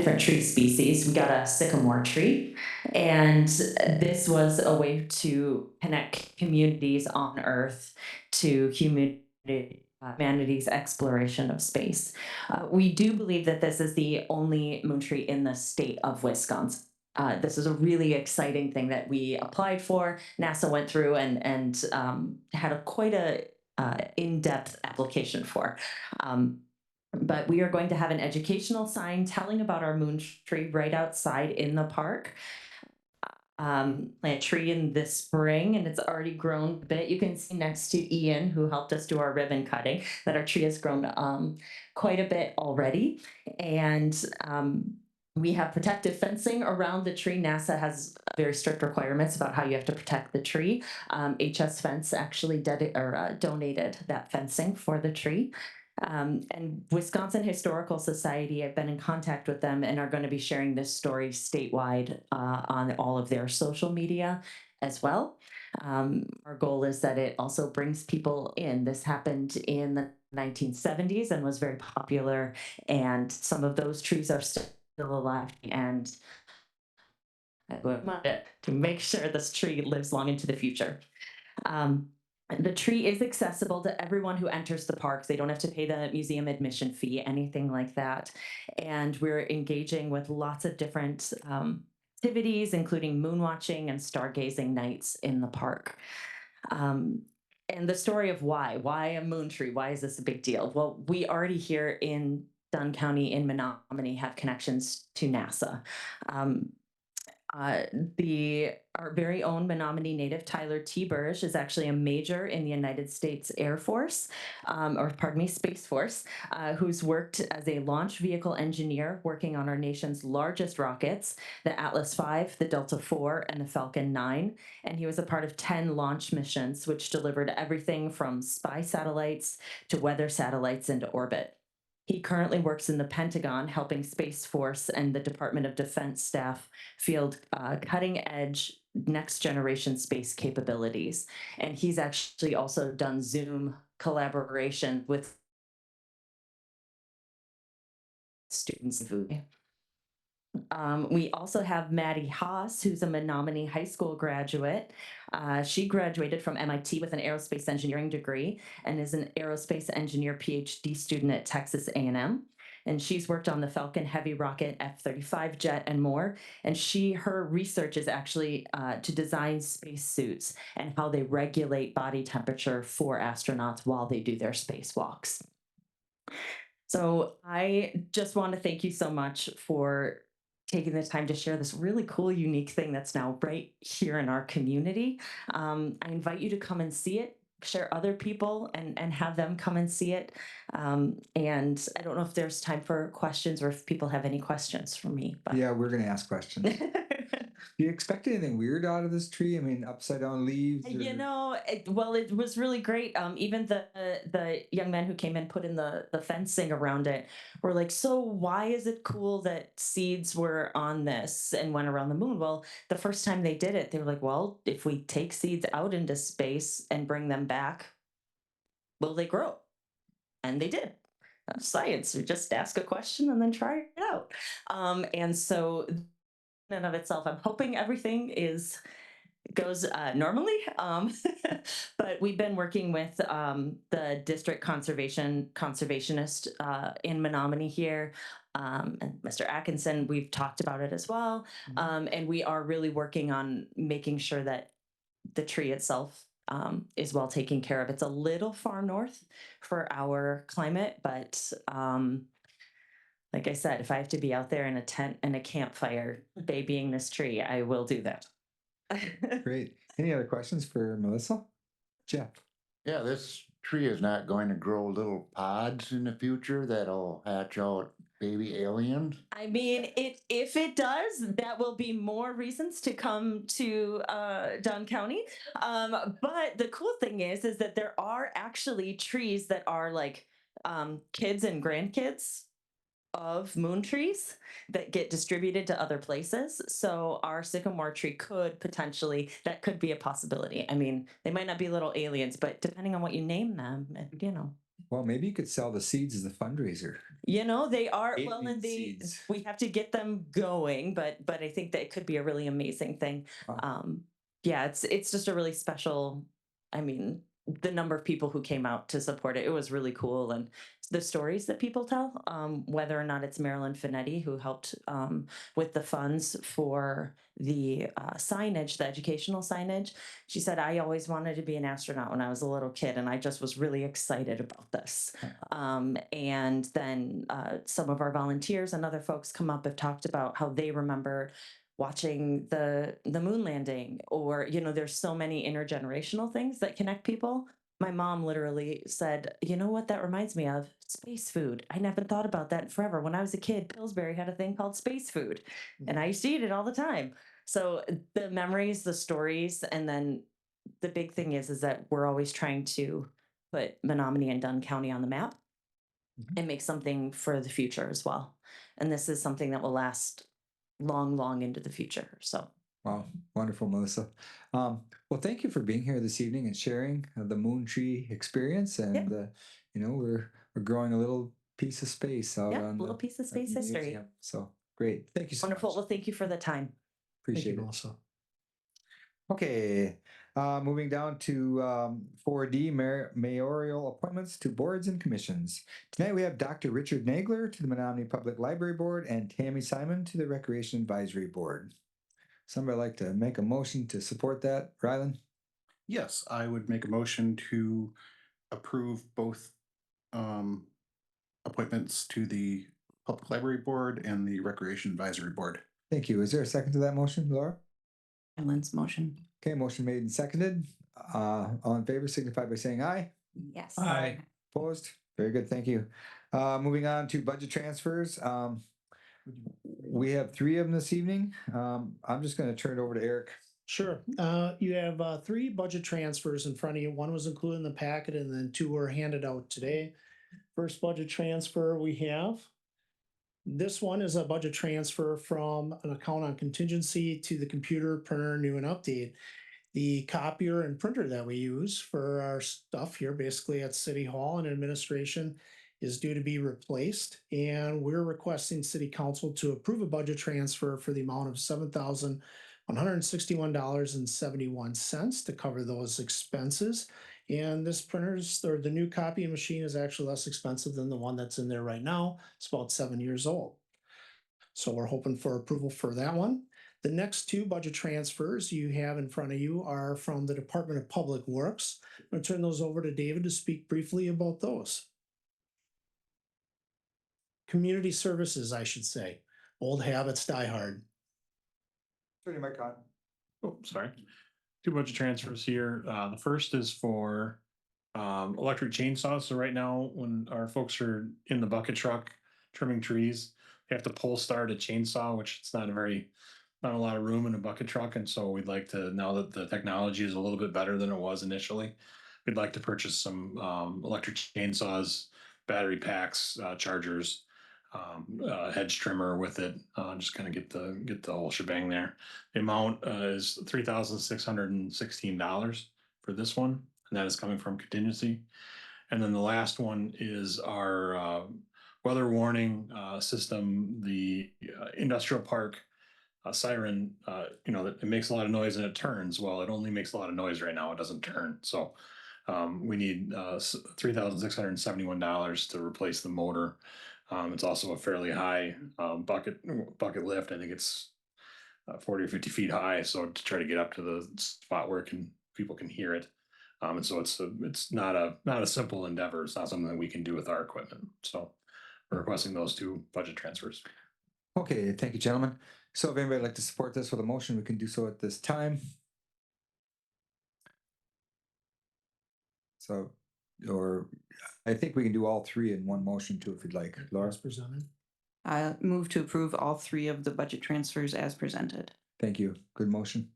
different tree species. We got a sycamore tree, and this was a way to connect communities on Earth to humanity's exploration of space. We do believe that this is the only moon tree in the state of Wisconsin. This is a really exciting thing that we applied for. NASA went through and had quite a in-depth application for. Um, but we are going to have an educational sign telling about our moon tree right outside in the park. Plant a tree in this spring, and it's already grown a bit. You can see next to Ian, who helped us do our ribbon cutting, that our tree has grown quite a bit already. And we have protective fencing around the tree. NASA has very strict requirements about how you have to protect the tree. HS Fence actually donated that fencing for the tree. And Wisconsin Historical Society, I've been in contact with them and are going to be sharing this story statewide on all of their social media as well. Our goal is that it also brings people in. This happened in the 1970s and was very popular, and some of those trees are still alive. And I want to make sure this tree lives long into the future. Um, the tree is accessible to everyone who enters the parks. They don't have to pay the museum admission fee, anything like that. And we're engaging with lots of different activities, including moon watching and stargazing nights in the park. And the story of why a moon tree? Why is this a big deal? Well, we already here in Dunn County in Menomonie have connections to NASA. Uh, our very own Menomonie native Tyler T. Burge is actually a major in the United States Air Force, or pardon me, Space Force, who's worked as a launch vehicle engineer working on our nation's largest rockets, the Atlas V, the Delta IV, and the Falcon 9. And he was a part of 10 launch missions, which delivered everything from spy satellites to weather satellites into orbit. He currently works in the Pentagon, helping Space Force and the Department of Defense staff field cutting edge next generation space capabilities. And he's actually also done Zoom collaboration with students. We also have Maddie Haas, who's a Menomonie High School graduate. She graduated from MIT with an aerospace engineering degree and is an aerospace engineer PhD student at Texas A&M. And she's worked on the Falcon Heavy rocket, F-35 jet, and more. And her research is actually to design spacesuits and how they regulate body temperature for astronauts while they do their spacewalks. So I just want to thank you so much for taking the time to share this really cool, unique thing that's now right here in our community. I invite you to come and see it, share other people and have them come and see it. And I don't know if there's time for questions or if people have any questions for me. But Yeah, we're going to ask questions. Do you expect anything weird out of this tree? I mean, upside down leaves? Well, it was really great. Even the young men who came in put in the fencing around it were like, so why is it cool that seeds were on this and went around the moon? Well, the first time they did it, they were like, well, if we take seeds out into space and bring them back, will they grow? And they did. Science, you just ask a question and then try it out. And so in and of itself, I'm hoping everything goes normally. But we've been working with the district conservationist in Menomonie here, and Mr. Atkinson. We've talked about it as well. And we are really working on making sure that the tree itself is well taken care of. It's a little far north for our climate, but like I said, if I have to be out there in a tent and a campfire babying this tree, I will do that. Great. Any other questions for Melissa? Jeff? Yeah, this tree is not going to grow little pods in the future that'll hatch out baby aliens. I mean, if it does, that will be more reasons to come to Dunn County. But the cool thing is that there are actually trees that are like kids and grandkids of moon trees that get distributed to other places. So our sycamore tree that could be a possibility. I mean, they might not be little aliens, but depending on what you name them, Well, maybe you could sell the seeds as a fundraiser. You know, they are Alien well, and seeds. we have to get them going, but I think that it could be a really amazing thing. Wow. Yeah, it's just a really special. I mean, the number of people who came out to support it, it was really cool, and the stories that people tell, whether or not it's Marilyn Finetti who helped with the funds for the signage, the educational signage. She said, I always wanted to be an astronaut when I was a little kid, and I just was really excited about this. And then some of our volunteers and other folks come up have talked about how they remember watching the moon landing, or there's so many intergenerational things that connect people. My mom literally said, you know what that reminds me of? Space food. I never thought about that in forever. When I was a kid, Pillsbury had a thing called space food, and I used to eat it all the time. So the memories, the stories, and then the big thing is that we're always trying to put Menomonie and Dunn County on the map and make something for the future as well. And this is something that will last long, long into the future. So Wow, wonderful, Melissa. Well, thank you for being here this evening and sharing the Moon Tree experience. And we're growing a little piece of space out yeah, a on little the piece of space history. museum. So great, thank you so Wonderful. much. Well, thank you for the time. Appreciate it. Melissa. Okay, moving down to 4D mayoral appointments to boards and commissions. Tonight we have Dr. Richard Nagler to the Menomonie Public Library Board and Tammy Simon to the Recreation Advisory Board. Somebody like to make a motion to support that, Rylan? Yes, I would make a motion to approve both appointments to the Public Library Board and the Recreation Advisory Board. Thank you. Is there a second to that motion, Laura? Lynn's motion. Okay, motion made and seconded. All in favor signify by saying aye. Yes. Aye. Opposed? Very good, thank you. Moving on to budget transfers. We have 3 of them this evening. I'm just gonna turn it over to Eric. Sure. You have 3 budget transfers in front of you. One was included in the packet and then 2 were handed out today. First budget transfer we have. This one is a budget transfer from an account on contingency to the computer printer new and update. The copier and printer that we use for our stuff here, basically at City Hall and administration, is due to be replaced. And we're requesting City Council to approve a budget transfer for the amount of $7,161.71 to cover those expenses. And this printer's, or the new copying machine, is actually less expensive than the one that's in there right now. It's about 7 years old. So we're hoping for approval for that one. The next 2 budget transfers you have in front of you are from the Department of Public Works. I'm going to turn those over to David to speak briefly about those. Community services, I should say. Old habits die hard. Turn your mic on. Oh, sorry. 2 budget transfers here. The first is for electric chainsaws. So right now, when our folks are in the bucket truck trimming trees, they have to pull start a chainsaw, which it's not a lot of room in a bucket truck. And so we'd like to, now that the technology is a little bit better than it was initially, we'd like to purchase some electric chainsaws, battery packs, chargers, hedge trimmer with it, just kind of get the whole shebang there. The amount is $3,616 for this one, and that is coming from contingency. And then the last one is our weather warning system, the industrial park siren. It makes a lot of noise and it turns. Well, it only makes a lot of noise right now. It doesn't turn. So we need $3,671 to replace the motor. It's also a fairly high bucket lift. I think it's 40 or 50 feet high. So to try to get up to the spot where people can hear it. And so it's not a simple endeavor. It's not something that we can do with our equipment. So we're requesting those 2 budget transfers. Okay, thank you, gentlemen. So if anybody would like to support this with a motion, we can do so at this time. So, or I think we can do all 3 in one motion too, if you'd like. Laura? As presented. I move to approve all 3 of the budget transfers as presented. Thank you. Good motion.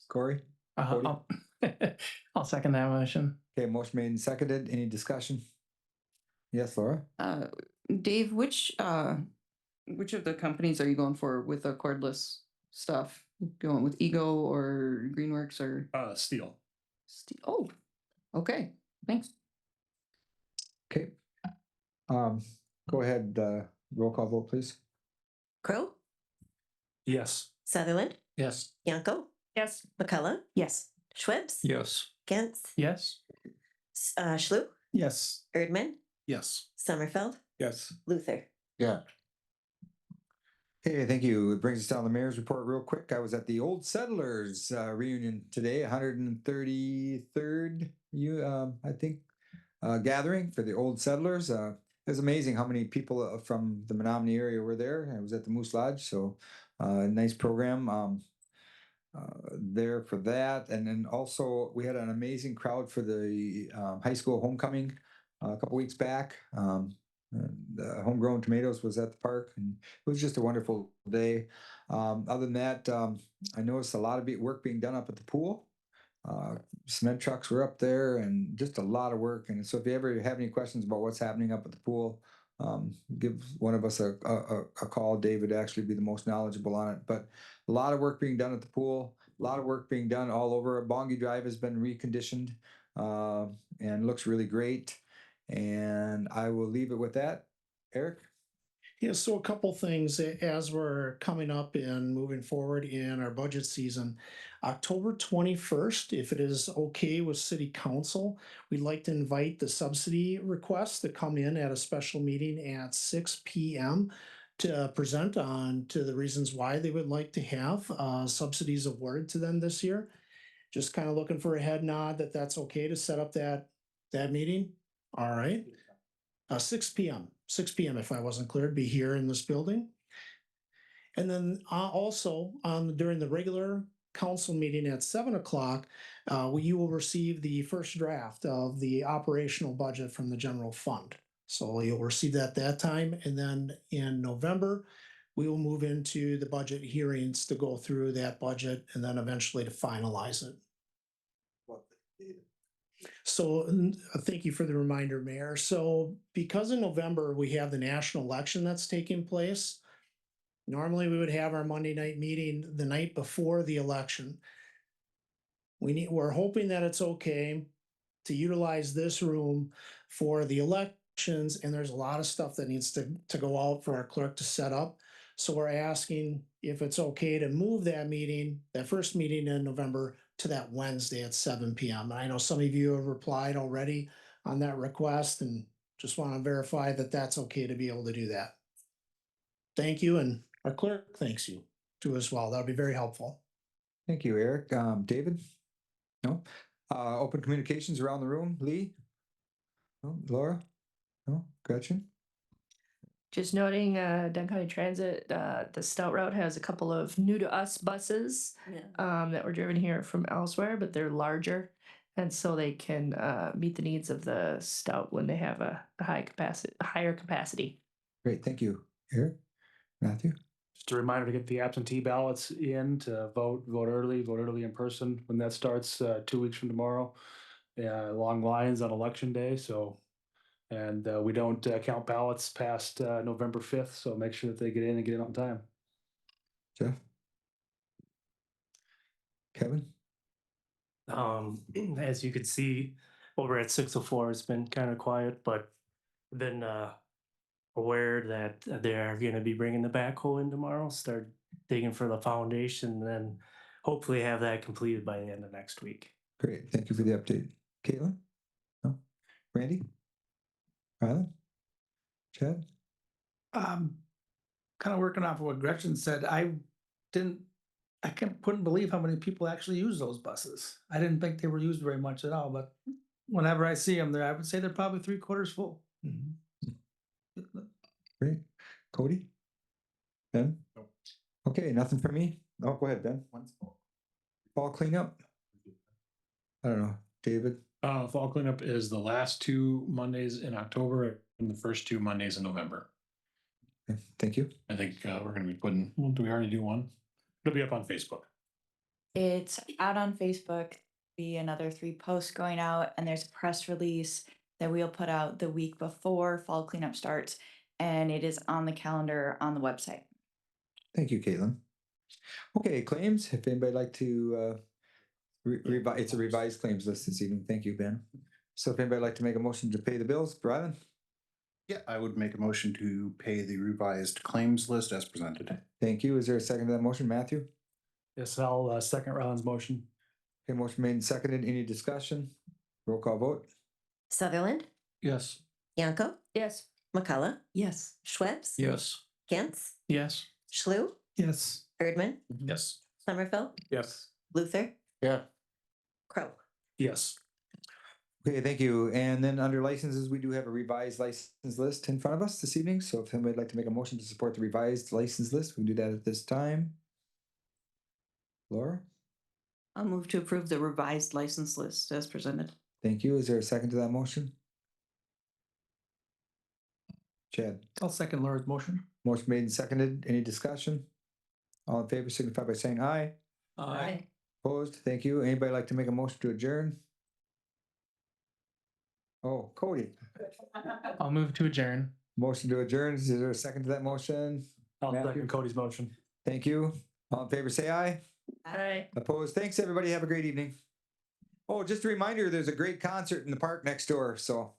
Corey? Cody? I'll second that motion. Okay, motion made and seconded. Any discussion? Yes, Laura? Dave, which of the companies are you going for with the cordless stuff? Going with Ego or Greenworks or Steel. Oh, okay, thanks. Okay. Go ahead, roll call vote, please. Crow, Yes. Sutherland, Yes. Yanko, Yes. McCullough, Yes. Schwebs, Yes. Gantz, Yes. Schlu, Yes. Erdman, Yes. Sommerfeld, Yes. Luther. Yeah, Okay, thank you. It brings us down to the mayor's report real quick. I was at the Old Settlers reunion today, 133rd, I think, gathering for the Old Settlers. It was amazing how many people from the Menomonie area were there. I was at the Moose Lodge, so nice program there for that. And then also we had an amazing crowd for the high school homecoming a couple weeks back. And Homegrown Tomatoes was at the park, and it was just a wonderful day. Other than that, I noticed a lot of work being done up at the pool. Cement trucks were up there, and just a lot of work. And so if you ever have any questions about what's happening up at the pool, give one of us a call. David would actually be the most knowledgeable on it. But a lot of work being done at the pool, a lot of work being done all over. Bongi Drive has been reconditioned and looks really great. And I will leave it with that. Eric? Yeah, so a couple things as we're coming up and moving forward in our budget season. October 21st, if it is okay with city council, we'd like to invite the subsidy requests to come in at a special meeting at 6 p.m. to present on to the reasons why they would like to have subsidies awarded to them this year. Just kind of looking for a head nod that that's okay to set up that meeting. All right. 6 p.m. 6 p.m. if I wasn't clear, be here in this building. And then also during the regular council meeting at 7 o'clock, you will receive the first draft of the operational budget from the general fund. So you'll receive that time. And then in November, we will move into the budget hearings to go through that budget and then eventually to finalize it. So thank you for the reminder, Mayor. So because in November we have the national election that's taking place, normally we would have our Monday night meeting the night before the election. We're hoping that it's okay to utilize this room for the elections, and there's a lot of stuff that needs to go out for our clerk to set up. So we're asking if it's okay to move that meeting, that first meeting in November, to that Wednesday at 7 p.m. And I know some of you have replied already on that request, and just want to verify that that's okay to be able to do that. Thank you, and our clerk thanks you too as well. That'll be very helpful. Thank you, Eric. David? No? Open communications around the room. Lee? No? Laura? No? Gretchen? Just noting, Dunn County Transit, the Stout Route has a couple of new to us buses that were driven here from elsewhere, but they're larger. And so they can meet the needs of the Stout when they have a higher capacity. Great, thank you. Eric? Matthew? Just a reminder to get the absentee ballots in to vote early in person when that starts 2 weeks from tomorrow. Long lines on election day, so. And we don't count ballots past November 5th, so make sure that they get in on time. Jeff? Kevin? As you could see over at 604, it's been kind of quiet, but been aware that they're going to be bringing the backhoe in tomorrow, start digging for the foundation, and then hopefully have that completed by the end of next week. Great, thank you for the update. Caitlin? No? Randy? Rylan? Chad? Kind of working off of what Gretchen said. I couldn't believe how many people actually use those buses. I didn't think they were used very much at all, but whenever I see them there, I would say they're probably 3/4 full. Great. Cody? Ben? No. Okay, nothing for me? Oh, go ahead, Ben. Fall cleanup? I don't know. David? Fall cleanup is the last 2 Mondays in October and the first 2 Mondays in November. Okay, thank you. I think we're gonna be putting, do we already do one? It'll be up on Facebook. It's out on Facebook, be another 3 posts going out, and there's a press release that we'll put out the week before fall cleanup starts, and it is on the calendar on the website. Thank you, Caitlin. Okay, claims, if anybody'd like to it's a revised claims list this evening. Thank you, Ben. So if anybody would like to make a motion to pay the bills, Rylan? Yeah, I would make a motion to pay the revised claims list as presented. Thank you. Is there a second to that motion, Matthew? Yes, I'll second Ryland's motion. Okay, motion made and seconded. Any discussion? Roll call vote. Sutherland, Yes. Yanko, Yes. McCullough, Yes. Schweppes, Yes. Gantz, Yes. Schleu, Yes. Erdmann, Yes. Sommerfeld, Yes. Luther, Yeah, Crow. Yes. Okay, thank you. And then under licenses, we do have a revised license list in front of us this evening. So if anybody would like to make a motion to support the revised license list, we can do that at this time. Laura, I'll move to approve the revised license list as presented. thank you. Is there a second to that motion? Chad, I'll second Laura's motion. motion made and seconded. Any discussion? All in favor signify by saying aye. Aye. Opposed? Thank you. Anybody like to make a motion to adjourn? Oh, Cody, I'll move to adjourn. motion to adjourn. Is there a second to that motion? I'll Matthew? second Cody's motion. Thank you. All in favor say aye. Aye. Opposed? Thanks, everybody. Have a great evening. Oh, just a reminder, there's a great concert in the park next door, so